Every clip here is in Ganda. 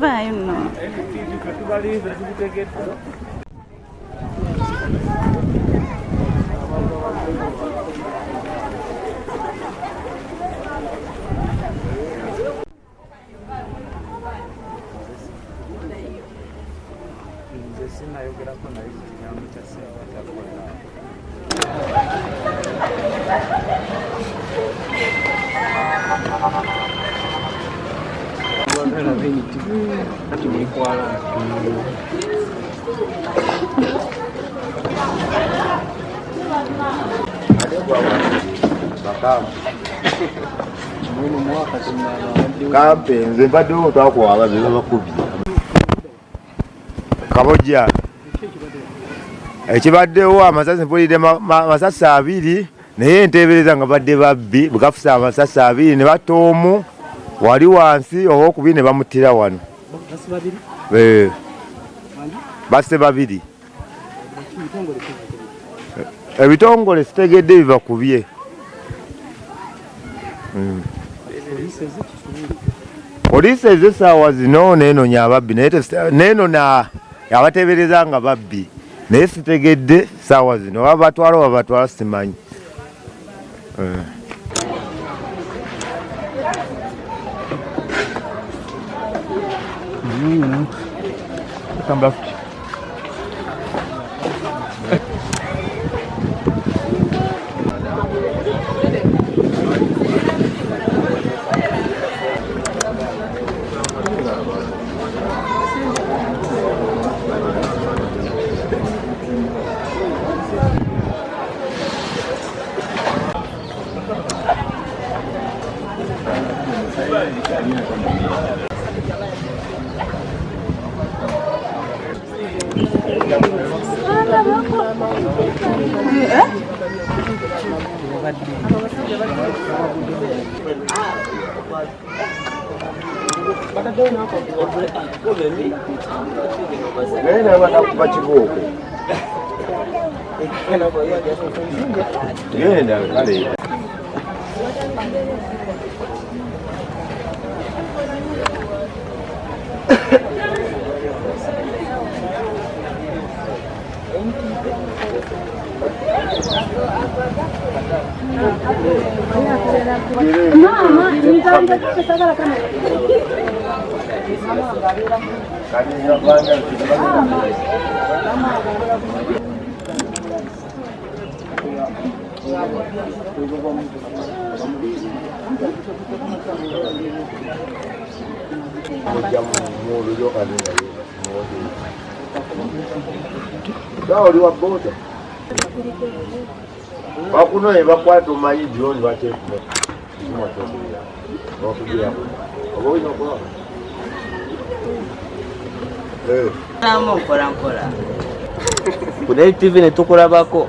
Vai, no. Kampe nze mbaddewo twakwala bye bakubi kabojja ekibaddewo amasasi mpulidde amasasi 2 naye nteebereza nga badde babbi bwegafusa amasasi 2 ne batta omu wali wansi owokubiri ne bamuttira wano basse 2 ebitongole sitegedde bibakubye poliisi ezo essaawa zino neenonya ababbi neeno abateebereza nga babbi naye sitegedde essaawa zino babatwala simanyi. Bakuno ebakwata omanyi drone bateekuma ekima kyokulira bakugiramu oba olina okola nkola kudai TV ne tukulabako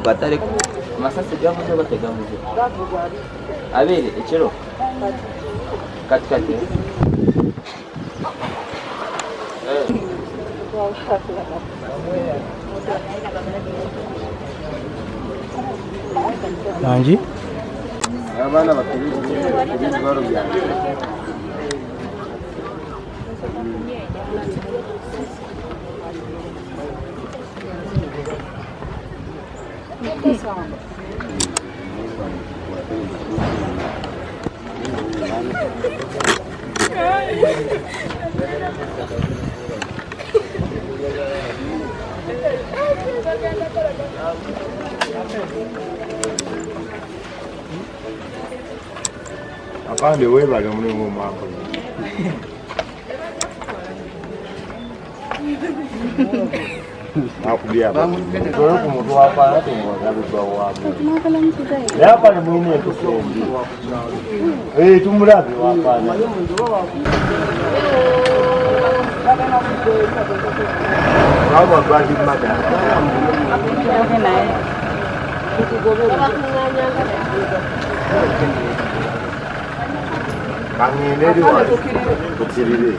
batale amasasi gavuze bategamuze abere ekiro katikati Anji abana bakiriza baro byanjye Akande webale omulimu omwako. Nakubia ba. Tolo ku muntu wafana tumulabibwa wapo. Yapa ni mwine tusembi. Tumulabe wafana. Baba bali mada. Kangineri wa kutirire.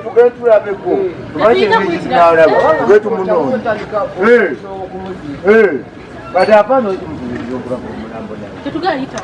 Tuketula beko. Tumaje ni naona. Wetu muno. Baada hapa no tumjua mlambo ndani. Tutugaita.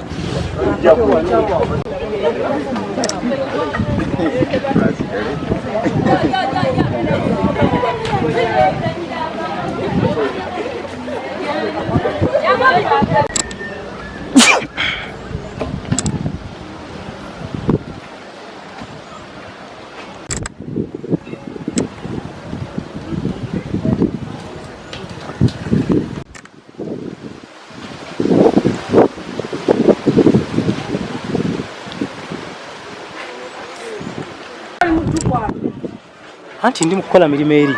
Anti ndi mukola mirimu eri.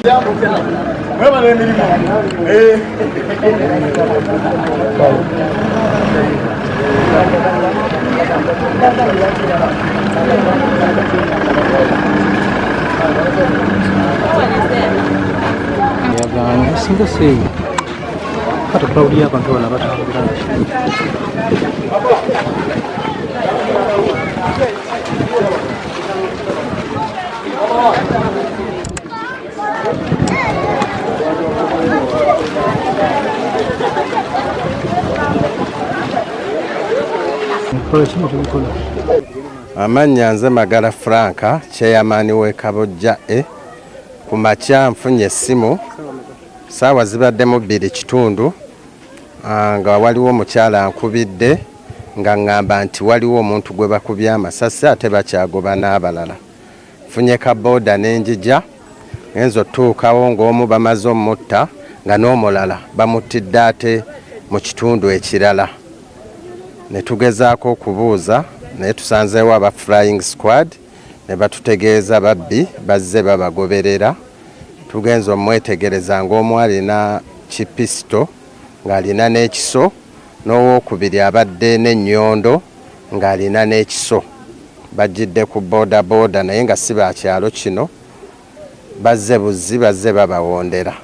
Ya, single say. What a proud control about Amanya nze Magala Franka, chairman we Kabojja ku makya nfunye essimu saawa zibaddemu 2 kitundu nga waliwo omukyala ankubidde nga ngamba nti waliwo omuntu gwe bakubye amasasi ate bakyagoba n'abalala. Nfunye kaboda n'enjija enzo tuukawo ng'omu bamaze omutta nga n'omulala bamuttidde ate mu kitundu ekirala. Ne tugezaako okubuuza naye tusanzeewo aba flying squad ne batutegeeza babbi bazze babagoberera. Tugenza omwetegereza ng'omu alina kipisito ng'alina n'ekiso n'owookubiri abadde n'ennyondo ng'alina n'ekiso. Bajjidde ku boda naye nga si bakyalo kino bazze buzzi bazze babawondera.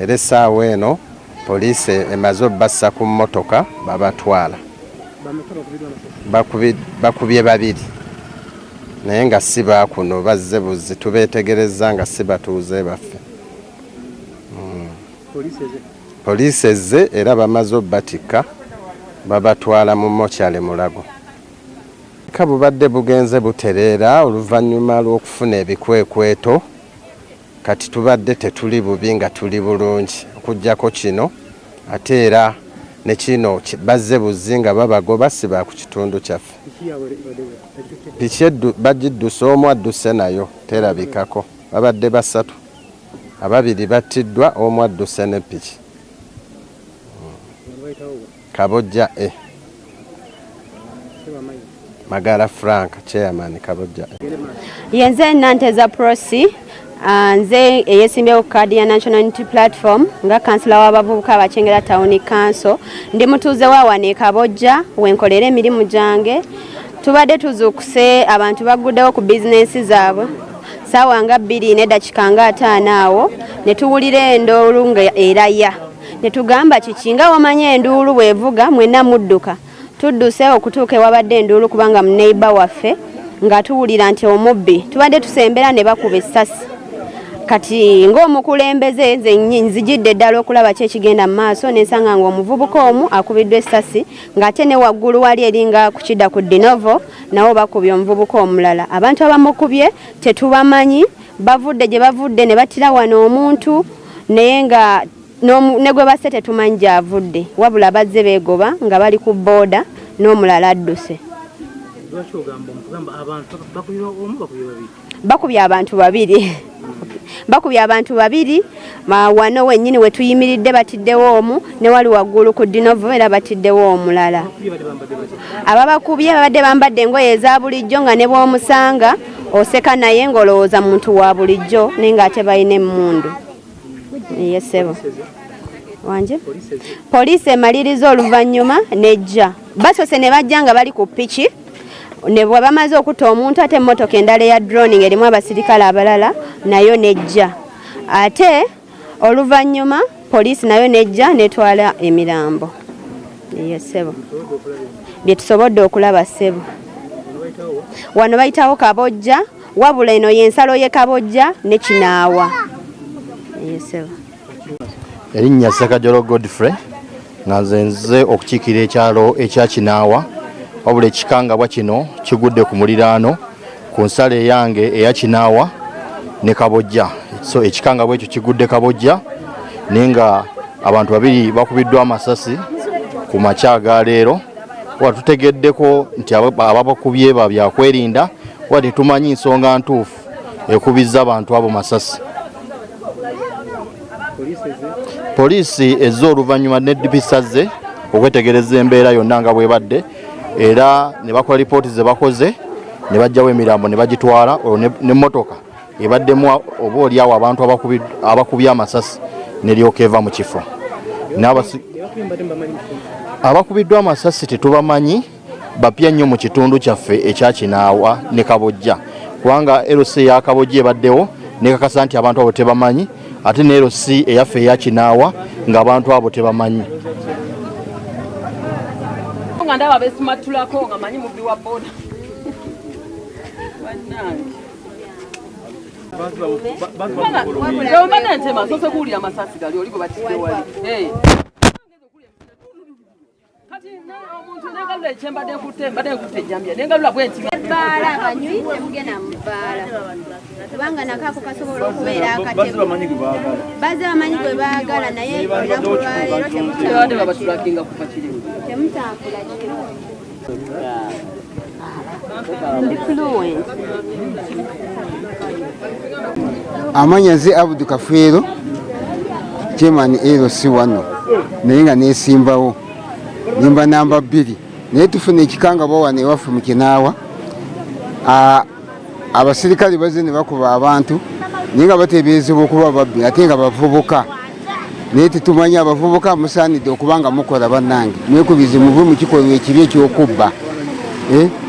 Era essaawa eno poliisi emaze obbassa ku mmotoka babatwala. Bakubye babiri naye nga si baakuno bazze buzzi tubeetegereza nga si batuuze baffe. Poliisi ezze era bamaze obbatika babatwala mu mokyale Mulago. Bubadde bugenze butereera oluvannyuma lw'okufuna ebikwekweto kati tubadde tetuli bubi nga tuli bulungi okuggyako kino ate era ne kino bazze buzzi nga babagoba si ba ku kitundu kyaffe. Piki bagiddusa omu adduse nayo terabikako babadde basatu ababiri battiddwa omu adduse ne piki. Kabojja Magala Frank chairman Kabojja. Yenze Nanteza Prosi nze eyesimbyewo kadi ya National Unity Platform nga kansila w'abavubuka abachengera Town Council. Ndi mutuuze wa wane Kabojja wenkolera emirimu gyange. Tubadde tuzuukuse abantu baguddewo ku bizinesi zaabwe saawa nga 2 n'eddakiika nga 5 awo ne tuwulira endoolu nga eraya ne tugamba kikinga wamanye enduulu bwevuga mwenna mudduka tudduse okutuuka ewabadde enduulu kubanga muneiba waffe nga tuwulira nti omubbi tubadde tusembera ne bakuba essasi kati ng'omukulembeze nze nzijidde ddala okulaba ki ekigenda mu maaso nensanga ng'omuvubuka omu akubiddwa essasi ng'ate ne waggulu wali eringa kukidda ku Dinovo nawo bakubye omuvubuka omulala abantu abamukubye tetubamanyi bavudde gye bavudde ne battira wano omuntu naye nga ne gwe basse tetumanyi gy'avudde wabula bazze beegoba nga bali ku booda n'omulala adduse bakubye abantu babiri bakubye abantu babiri wano wennyini we tuyimiridde batiddewo omu ne wali waggulu ku Dinovo era batiddewo omulala ababakubye babadde bambadde engoye eza bulijjo nga ne bw'omusanga oseka naye ng'olowooza muntu wa bulijjo naye ng'ate balina emmundu yesebo wanje poliisi emaliriza oluvannyuma nejja basose ne bajja nga bali ku piki ne bwe bamaze okutta omuntu ate emmotoka endala eya drone ng'erimu abasirikale abalala nayo nejja ate oluvannyuma poliisi nayo nejja netwala emirambo yesebo bye tusobodde okulaba ssebo wano bayitawo Kabojja wabula eno y'ensalo ye Kabojja ne Kinaawa yesebo erinnya Ssekajolo Godfrey nga nze okukiikira ekyalo ekya Kinaawa wabula ekikangabwa kino kigudde ku muliraano ku nsalo eyange eya Kinaawa ne Kabojja so ekikangabwa ekyo kigudde Kabojja naye nga abantu babiri bakubiddwa amasasi ku makya ga leero watutegeddeko nti ababakubye babyakwerinda wadde tumanyi nsonga ntuufu ekubizza abantu abo masasi poliisi ezza oluvannyuma neddipisaze okwetegereza embeera yonna nga bwebadde era ne bakola lipooti ze bakoze ne bajjawo emirambo ne bagitwala n'emmotoka ebaddemu oba oliawo abantu abakubye amasasi neryoka eva mu kifo abakubiddwa amasasi tetubamanyi bapya nnyo mu kitundu kyaffe ekya Kinaawa ne Kabojja kubanga LC ya Kabojja ebaddewo nekakasa nti abantu abo tebamanyi ate ne LC eyaffe eya Kinaawa ng'abantu abo tebamanyi nga ndaba besimatulako nga manyi mubbi wa boda bannange ntema sose kuwulira amasasi gali oli bwe batidde wali kati omuntu nengalula ekyembadde nkutte ejjambya nengalula bwe nti ebbaala abanywi temugenda mu bbaala kubanga nakako kasobola okubeera akatemu bazze bamanyi gwe baagala naye olunaku lwaleero tebadde babatulakinga kufa kirimu temutambula kiro amanyaze Abdul Kafeero chairman LC wano naye nga nesimbawo nimba namba 2 naye tufuna ekikangabwa wano ewaffe mu Kinaawa abasirikale bazze ne bakuba abantu naye nga bateeberezebwa okuba babbi ate nga bavubuka naye tetumanyi abavubuka musaanidde okubanga mukola bannange mwekubize muve mu kikolwa ekibi ekyokubba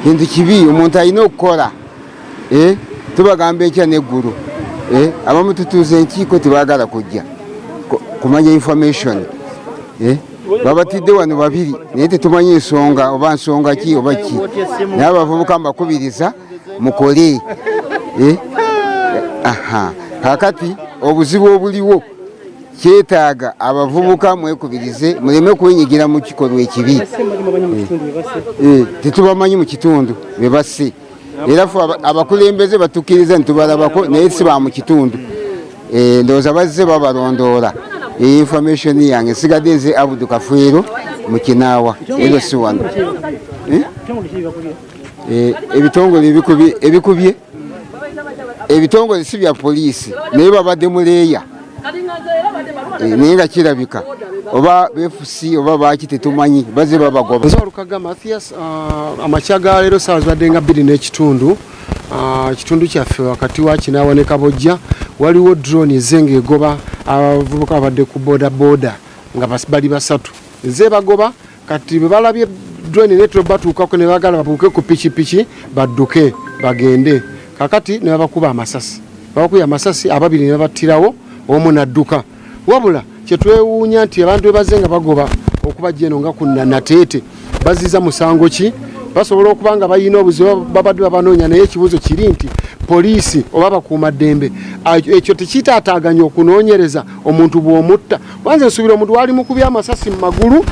kintu kibi omuntu alina okukola tubagamba enkya neggulu abamu tutuuza enkiiko tebaagala kujja kumanya information babatidde wano babiri naye tetumanyi ensonga oba nsonga ki oba ki naye abavubuka mbakubiriza mukole kakati obuzibu obuliwo kyetaaga abavubuka mwekubirize muleme kwenyigira mu kikolwa ekibi tetubamanyi mu kitundu bebasse era fe abakulembeze batukkiriza nitubalabako naye si ba mu kitundu ndowooza bazze babalondoola information yange nsigadde nze Abdul Kafeero mu Kinaawa ero si wano ebitongole ebikubye ebitongole si bya poliisi naye babadde muleeya naye nga kirabika oba befusi oba baki tetumanyi bazze babagoba Nzalukaga Mathias amakya ga leero saawa zibadde nga 2 n'ekitundu kitundu kyaffe wakati wa Kinaawa ne Kabojja waliwo drone ezenga egoba abavubuka babadde ku boda nga bali basatu ze bagoba kati bwe balabye drone netro batuukako ne bagala babuuke ku pikipiki badduke bagende kakati ne babakuba amasasi ababiri ne babattirawo omu n'adduka wabula kyetwewuunya nti abantu bebaze nga bagoba okubajja eno nga ku Nateete baziza musango ki basobola okuba nga bayina obuzibu babadde babanoonya naye ekibuuzo kiri nti poliisi oba bakuumaddembe ekyo tekitaataaganya okunoonyereza omuntu bw'omutta wanze nsuubira omuntu wali mukubya amasasi mu magulu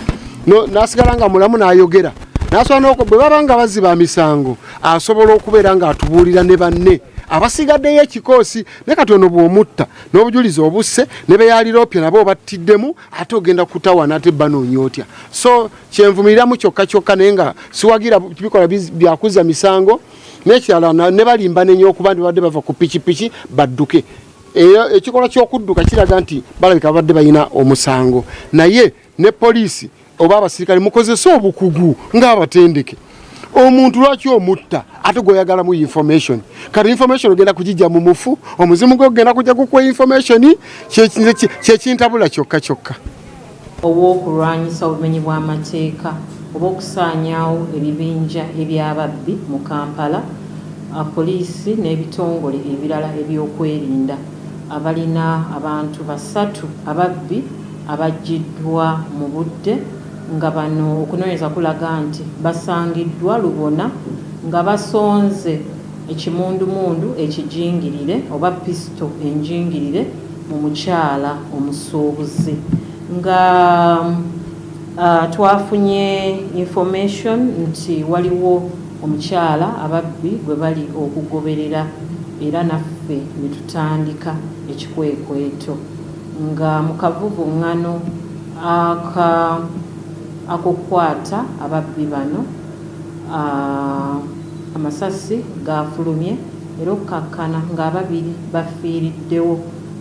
n'asigala nga mulamu n'ayogera n'asobola bwe baba nga baziba misango asobola okubeera ng'atubuulira ne banne abasigaddeyo ekikoosi ne kati ono bw'omutta n'obujulizi obusse ne beyaliroopye nabo obattiddemu ate ogenda kutawana ate banoonya otya so kyenvumiriramu kyokka naye nga siwagira bikola byakuzza misango n'ekirala ne balimba nenyo okuba nti badde bava ku pikipiki badduke ekikolwa ky'okudduka kiraga nti balabika badde balina omusango naye ne poliisi oba abasirikale mukozese obukugu ng'abatendeke omuntu lwaki omutta ate gweoyagalamu information kati information ogenda kugijja mu mufu omuzimu gwe ogenda kujja gukwa information kyekintabula kyokka obw'okulwanyisa obumenyi bw'amateeka oba okusaanyaawo ebibinja eby'ababbi mu Kampala poliisi n'ebitongole ebirala ebyokwerinda abalina abantu 3 ababbi abaggiddwa mu budde nga bano okunoonyeza kulaga nti basangiddwa Lubona nga basonze ekimundumundu ekijingirire oba pisito enjingirire mu mukyala omusuubuzi nga twafunye information nti waliwo omukyala ababbi gwe bali okugoberera era naffe ne tutandika ekikwekweto nga mu kavuvuŋŋano akukwata ababbi bano amasasi gafulumye era okkakkana nga ababiri bafiiriddewo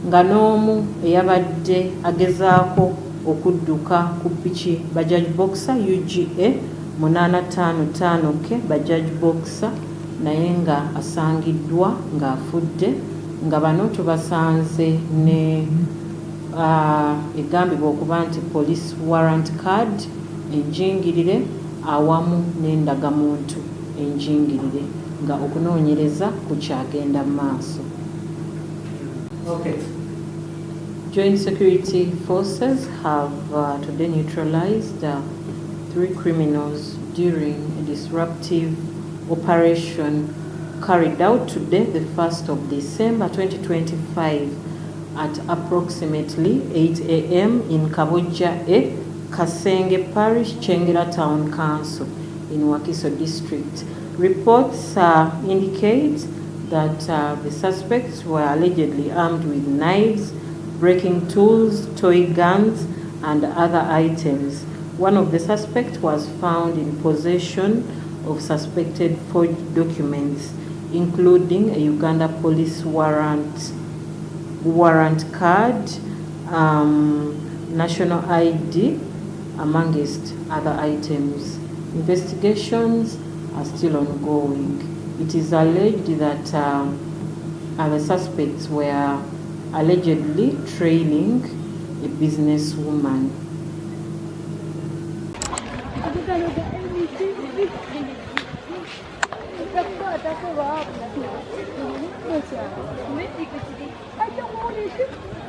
nga n'omu eyabadde agezaako okudduka ku piki Bajaj Boxer UGA 855K Bajaj Boxer naye nga asangiddwa ng'afudde nga bano tubasanze ne egambibwa okuba nti police warrant card enjingirire awamu n'endagamuntu enjingirire nga okunoonyereza kukyagenda mu maaso. Joint security forces have today neutralized 3 criminals during a disruptive operation carried out today, the 1st of December 2025 at approximately 8 a.m. in Kaboja A, Kasenge Parish, Chengera Town Council in Wakiso District. Reports indicate that the suspects were allegedly armed with knives, breaking tools, toy guns, and other items. One of the suspects was found in possession of suspected forged documents, including a Uganda police warrant card, national ID, amongst other items. Investigations are still ongoing. It is alleged that the suspects were allegedly trailing a businesswoman.